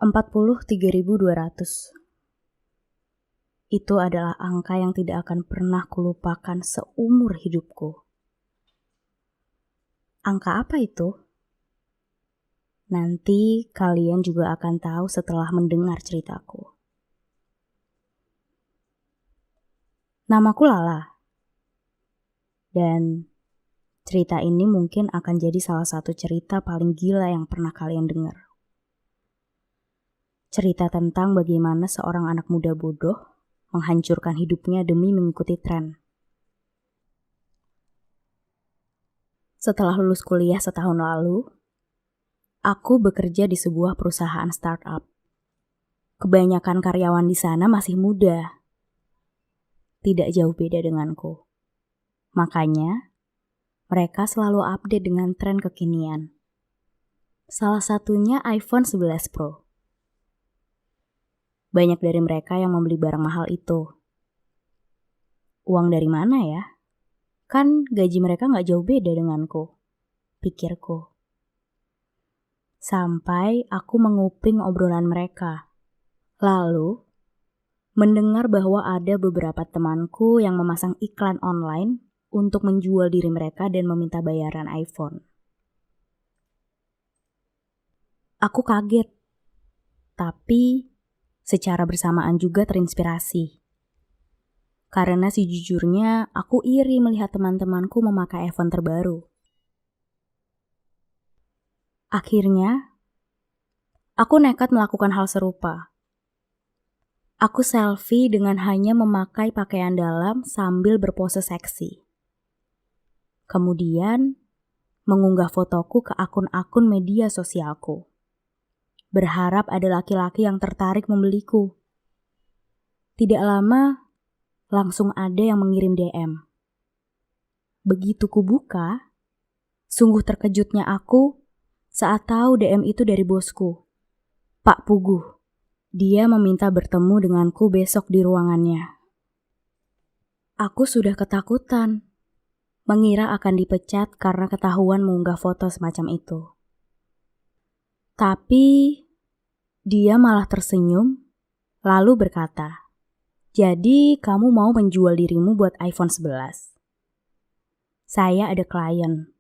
43.200. Itu adalah angka yang tidak akan pernah kulupakan seumur hidupku. Angka apa itu? Nanti kalian juga akan tahu setelah mendengar ceritaku. Namaku Lala. Dan cerita ini mungkin akan jadi salah satu cerita paling gila yang pernah kalian dengar. Cerita tentang bagaimana seorang anak muda bodoh menghancurkan hidupnya demi mengikuti tren. Setelah lulus kuliah setahun lalu, aku bekerja di sebuah perusahaan startup. Kebanyakan karyawan di sana masih muda. Tidak jauh beda denganku. Makanya, mereka selalu update dengan tren kekinian. Salah satunya iPhone 11 Pro. Banyak dari mereka yang membeli barang mahal itu. Uang dari mana ya? Kan gaji mereka gak jauh beda denganku, pikirku. Sampai aku menguping obrolan mereka. Lalu, mendengar bahwa ada beberapa temanku yang memasang iklan online untuk menjual diri mereka dan meminta bayaran iPhone. Aku kaget, tapi secara bersamaan juga terinspirasi. Karena sejujurnya aku iri melihat teman-temanku memakai iPhone terbaru. Akhirnya, aku nekat melakukan hal serupa. Aku selfie dengan hanya memakai pakaian dalam sambil berpose seksi. Kemudian, mengunggah fotoku ke akun-akun media sosialku. Berharap ada laki-laki yang tertarik membeliku. Tidak lama, langsung ada yang mengirim DM. Begitu kubuka, sungguh terkejutnya aku saat tahu DM itu dari bosku, Pak Puguh. Dia meminta bertemu denganku besok di ruangannya. Aku sudah ketakutan, mengira akan dipecat karena ketahuan mengunggah foto semacam itu. Tapi dia malah tersenyum, lalu berkata, "Jadi kamu mau menjual dirimu buat iPhone 11? Saya ada klien,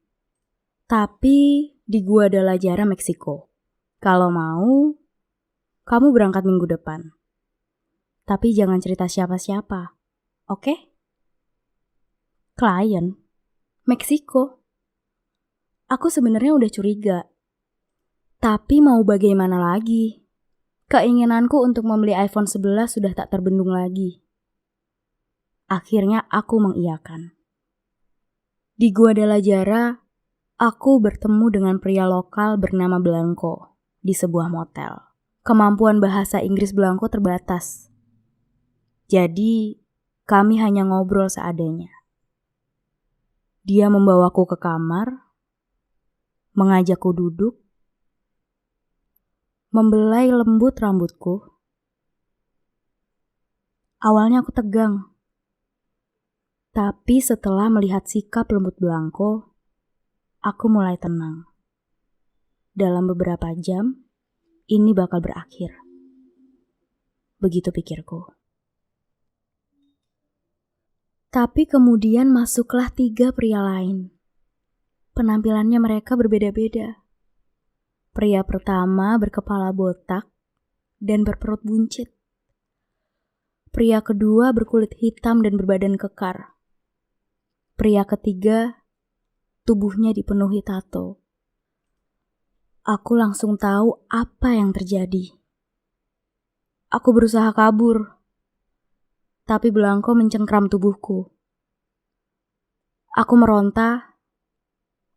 tapi di Guadalajara, Meksiko. Kalau mau, kamu berangkat minggu depan. Tapi jangan cerita siapa-siapa, oke?" Klien? Meksiko? Aku sebenarnya udah curiga. Tapi mau bagaimana lagi? Keinginanku untuk membeli iPhone 11 sudah tak terbendung lagi. Akhirnya aku mengiyakan. Di Guadalajara, aku bertemu dengan pria lokal bernama Blanco di sebuah motel. Kemampuan bahasa Inggris Blanco terbatas. Jadi, kami hanya ngobrol seadanya. Dia membawaku ke kamar, mengajakku duduk, membelai lembut rambutku. Awalnya aku tegang. Tapi setelah melihat sikap lembut Blanco, aku mulai tenang. Dalam beberapa jam, ini bakal berakhir. Begitu pikirku. Tapi kemudian masuklah 3 pria lain. Penampilannya mereka berbeda-beda. Pria pertama berkepala botak dan berperut buncit. Pria kedua berkulit hitam dan berbadan kekar. Pria ketiga, tubuhnya dipenuhi tato. Aku langsung tahu apa yang terjadi. Aku berusaha kabur, tapi Blanco mencengkram tubuhku. Aku meronta,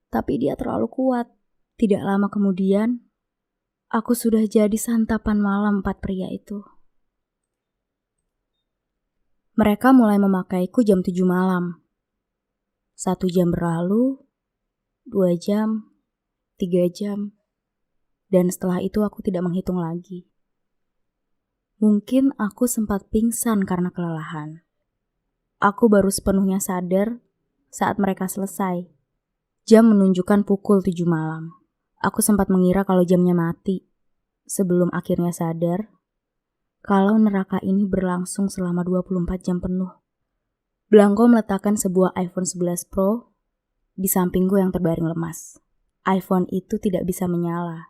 tapi dia terlalu kuat. Tidak lama kemudian, aku sudah jadi santapan malam 4 pria itu. Mereka mulai memakaiku jam 7 malam. 1 jam berlalu, 2 jam, 3 jam. Dan setelah itu aku tidak menghitung lagi. Mungkin aku sempat pingsan karena kelelahan. Aku baru sepenuhnya sadar saat mereka selesai. Jam menunjukkan pukul 7 malam. Aku sempat mengira kalau jamnya mati. Sebelum akhirnya sadar kalau neraka ini berlangsung selama 24 jam penuh. Blanko meletakkan sebuah iPhone 11 Pro di sampingku yang terbaring lemas. iPhone itu tidak bisa menyala.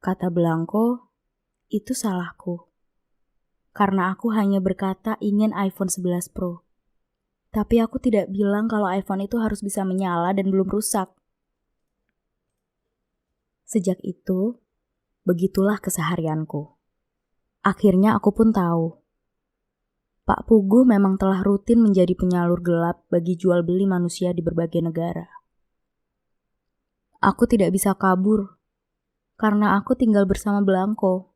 Kata Blanko, itu salahku. Karena aku hanya berkata ingin iPhone 11 Pro. Tapi aku tidak bilang kalau iPhone itu harus bisa menyala dan belum rusak. Sejak itu, begitulah keseharianku. Akhirnya aku pun tahu. Pak Pugu memang telah rutin menjadi penyalur gelap bagi jual beli manusia di berbagai negara. Aku tidak bisa kabur, karena aku tinggal bersama Blanko.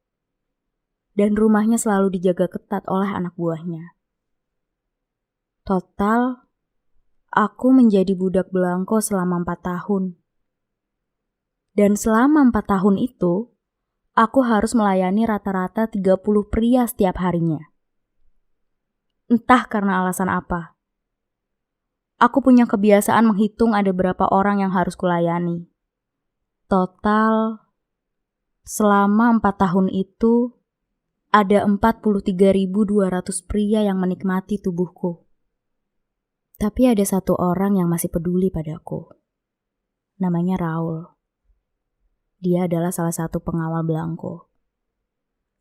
Dan rumahnya selalu dijaga ketat oleh anak buahnya. Total, aku menjadi budak Blanko selama 4 tahun. Dan selama 4 tahun itu, aku harus melayani rata-rata 30 pria setiap harinya. Entah karena alasan apa. Aku punya kebiasaan menghitung ada berapa orang yang harus kulayani. Total, selama 4 tahun itu, ada 43.200 pria yang menikmati tubuhku. Tapi ada satu orang yang masih peduli padaku. Namanya Raul. Dia adalah salah satu pengawal Blanko.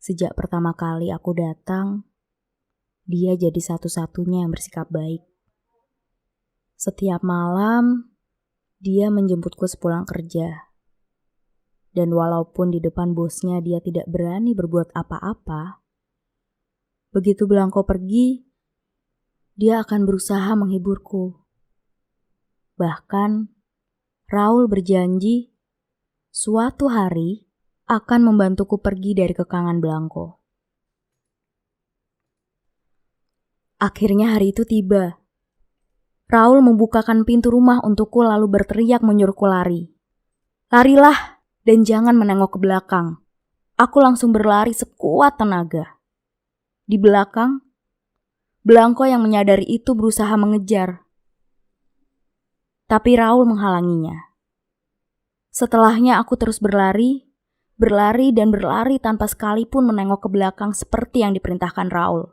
Sejak pertama kali aku datang, dia jadi satu-satunya yang bersikap baik. Setiap malam, dia menjemputku sepulang kerja. Dan walaupun di depan bosnya dia tidak berani berbuat apa-apa, begitu Blanko pergi, dia akan berusaha menghiburku. Bahkan, Raul berjanji suatu hari akan membantuku pergi dari kekangan Blanko. Akhirnya hari itu tiba. Raul membukakan pintu rumah untukku lalu berteriak menyuruhku lari. Larilah dan jangan menengok ke belakang. Aku langsung berlari sekuat tenaga. Di belakang, Blanko yang menyadari itu berusaha mengejar. Tapi Raul menghalanginya. Setelahnya aku terus berlari dan berlari tanpa sekalipun menengok ke belakang seperti yang diperintahkan Raul.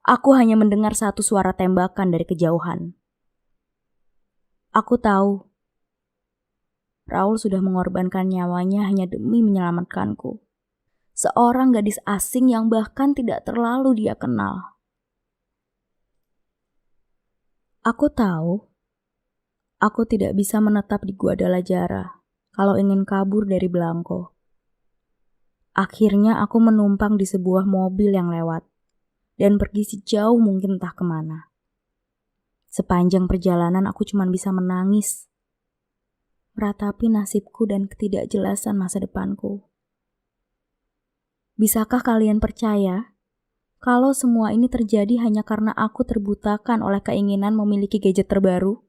Aku hanya mendengar satu suara tembakan dari kejauhan. Aku tahu, Raul sudah mengorbankan nyawanya hanya demi menyelamatkanku. Seorang gadis asing yang bahkan tidak terlalu dia kenal. Aku tahu, aku tidak bisa menetap di Guadalajara kalau ingin kabur dari Blanko. Akhirnya aku menumpang di sebuah mobil yang lewat dan pergi sejauh mungkin entah kemana. Sepanjang perjalanan aku cuma bisa menangis, meratapi nasibku dan ketidakjelasan masa depanku. Bisakah kalian percaya kalau semua ini terjadi hanya karena aku terbutakan oleh keinginan memiliki gadget terbaru?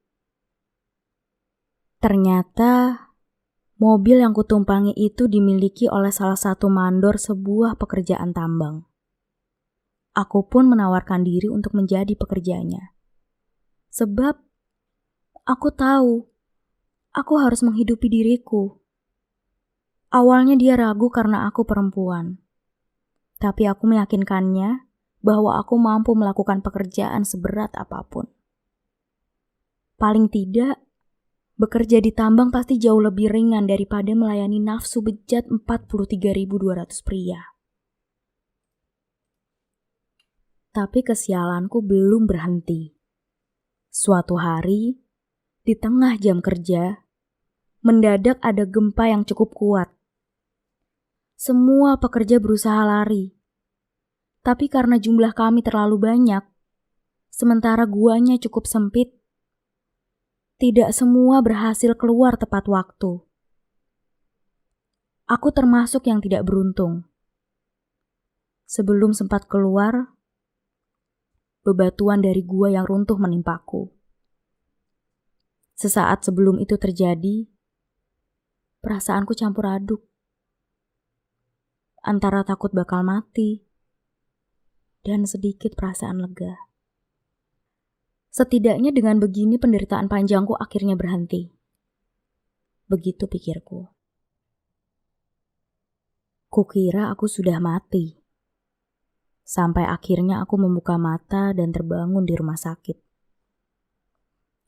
Ternyata mobil yang kutumpangi itu dimiliki oleh salah satu mandor sebuah pekerjaan tambang. Aku pun menawarkan diri untuk menjadi pekerjanya. Sebab aku tahu aku harus menghidupi diriku. Awalnya dia ragu karena aku perempuan. Tapi aku meyakinkannya bahwa aku mampu melakukan pekerjaan seberat apapun. Paling tidak, bekerja di tambang pasti jauh lebih ringan daripada melayani nafsu bejat 43.200 pria. Tapi kesialanku belum berhenti. Suatu hari, di tengah jam kerja, mendadak ada gempa yang cukup kuat. Semua pekerja berusaha lari. Tapi karena jumlah kami terlalu banyak, sementara guanya cukup sempit, tidak semua berhasil keluar tepat waktu. Aku termasuk yang tidak beruntung. Sebelum sempat keluar, bebatuan dari gua yang runtuh menimpaku. Sesaat sebelum itu terjadi, perasaanku campur aduk. Antara takut bakal mati dan sedikit perasaan lega. Setidaknya dengan begini penderitaan panjangku akhirnya berhenti. Begitu pikirku. Kukira aku sudah mati. Sampai akhirnya aku membuka mata dan terbangun di rumah sakit.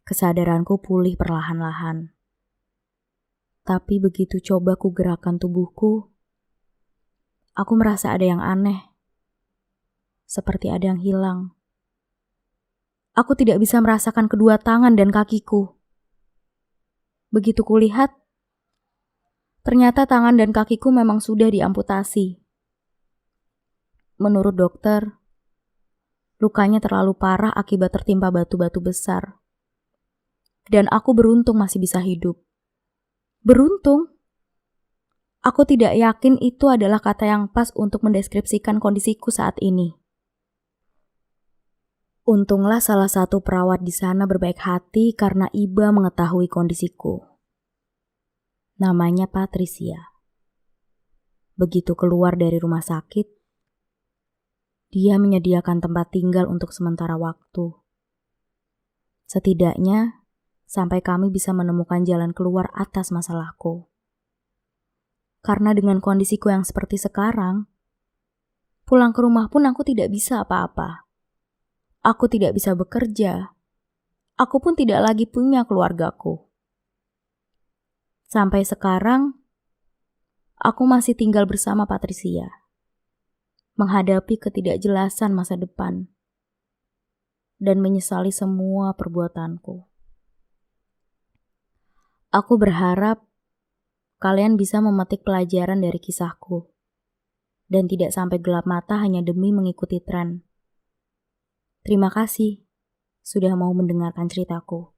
Kesadaranku pulih perlahan-lahan. Tapi begitu coba ku gerakkan tubuhku, aku merasa ada yang aneh. Seperti ada yang hilang. Aku tidak bisa merasakan kedua tangan dan kakiku. Begitu kulihat, ternyata tangan dan kakiku memang sudah diamputasi. Menurut dokter, lukanya terlalu parah akibat tertimpa batu-batu besar. Dan aku beruntung masih bisa hidup. Beruntung? Aku tidak yakin itu adalah kata yang pas untuk mendeskripsikan kondisiku saat ini. Untunglah salah satu perawat di sana berbaik hati karena iba mengetahui kondisiku. Namanya Patricia. Begitu keluar dari rumah sakit, dia menyediakan tempat tinggal untuk sementara waktu. Setidaknya, sampai kami bisa menemukan jalan keluar atas masalahku. Karena dengan kondisiku yang seperti sekarang, pulang ke rumah pun aku tidak bisa apa-apa. Aku tidak bisa bekerja. Aku pun tidak lagi punya keluargaku. Sampai sekarang, aku masih tinggal bersama Patricia, menghadapi ketidakjelasan masa depan, dan menyesali semua perbuatanku. Aku berharap kalian bisa memetik pelajaran dari kisahku, dan tidak sampai gelap mata hanya demi mengikuti tren. Terima kasih sudah mau mendengarkan ceritaku.